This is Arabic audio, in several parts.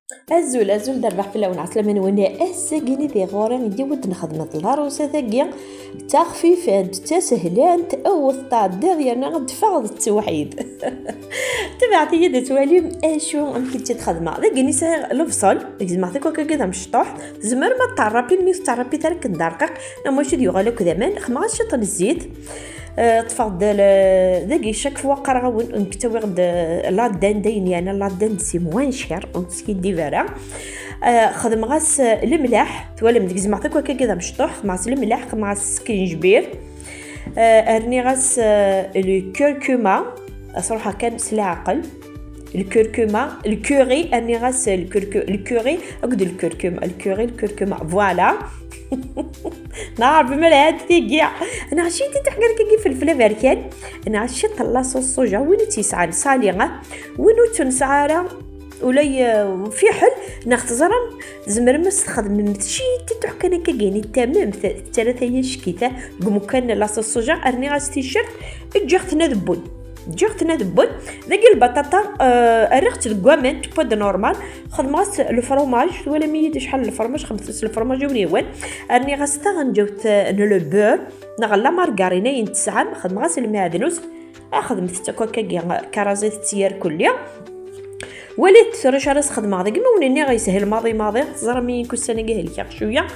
azul derbeḥ fell-awen ɛeslama nwenna ass-agi di ɣur-i indi wid nxedmet lɛrusa tagi taxfifant tasehlant awet tɛeddiḍ yerna teffeɣ d tewḥid tebɛet-iyi-d ad twalim acu amek i t-xedmeɣ dagi sɛiɣ lebṣel gezmeɣ-t akka d amecṭuḥ tzemrem ad tɛerrapim mi tɛerrapi ترك دقيق ماشي يغلى كذا من خمس شط الزيت تفضل دقي شك فوق قرغون نكتوي غد لا دان دين يعني لا دان سي موان شير ونسكي دي فيرا خدم غاس الملح تولم ديك زعما هكا كذا مشطوح خماس الملح خماس سكينجبير ارني غاس الكركما صراحه كان سلا عقل الكركما الكوري اني غاس الكوري اقد الكركما فوالا نعرف ملعب تيجي انا عشيتي تحقر كي فلفله بركان انا عشيت لاصوص الصوجا وين تيسعان صاليغه وين تنسعاره ولي في حل نختزرن زمر ما استخدم متشي تحكنا كايني تمام ثلاثه يشكيته ممكن لاصوص الصوجا ارني غاس تيشيرت جختنا ذبون ذاك البطاطا ريحت الكوامن بود نورمال خدمت الفرماج ولا ميت شحال الفرماج خدمت الفرماج ونيوان راني غاستا غنجوت لو بور نغلا مارغارينا ينتسعم خدم غاس المعدنوس خدمت تاكا كرازيت تيار كليا وليت راه راس خدمه داك ما ونني غيسهل ماضي زرا مي كنت انا قال لك شويه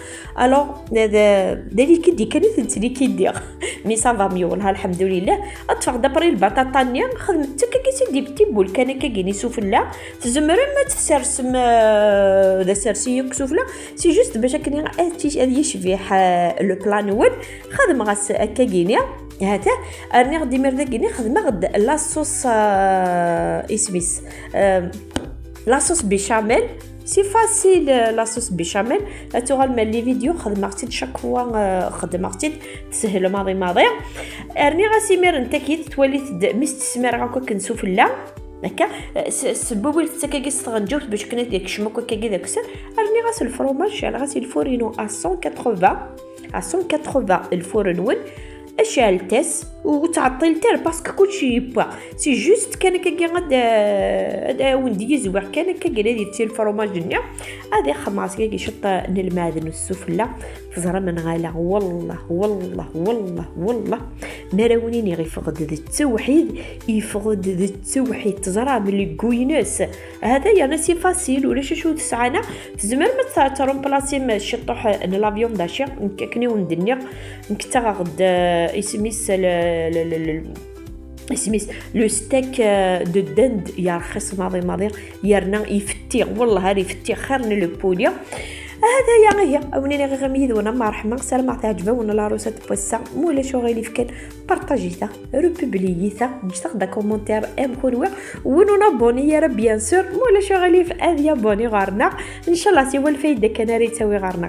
الو هذا دالي كيدي كانت انتلي كيدير مي صافا ميولها الحمد لله اتفق دبري البطاطا نيا خدمت كاكي دي بتي بول كان كايني سفله تزمر ما تسرسم ذا سرسي سفله سي جوست باش كني هذه يشبح لو بلان وين خدم غاس كاينيا هذا راني غادي مرداكيني خدمه غد لاصوص اسميس لاصوص بيشاميل سي فاسيل لاصوص بيشاميل تغال مال لي فيديو خدمتي شاك فوا خدمتي تسهل ماضي راني غاسي مير انت كي تولي مستثمر هكا كنسوفلا هكا سبوبل تسكاكي غنجوت باش كنا ديك شموك هكا داك السر راني غاس الفرماج على غاسي الفورينو 180 الفورنون اشالتس وتعطيل تر باسكو كلشي يبا سي جوست كان كي غدا وندي زوار كان كي ديرتي الفرماج دنيا هذه خماس كي شط المعدن السفله تزرى من غالا والله ما راونيني غير فقد التوحيد تزرى من كوينس هذا يعني سي فاسيل ولا شو تسعانا تزمر ما تروم بلاصي ما شطوح ان لافيون داشي كني وندنيا نكتا غد اسميس لو ستيك دو دند يرخص ماضي يرنا يفتي والله هذه يفتي خير من لو بوليا هذا يعني هي اونيني غير غميد وانا ما رحمه سلام تعجبه وانا لا روسه بوسا مولا شو غير فكان بارطاجيتا روبوبلييتا جيت دا كومونتير ام كونوا ونونا بوني يا رب بيان سور مولا شو غير في اديا بوني غارنا ان شاء الله سي هو الفايده كان ريتاوي غارنا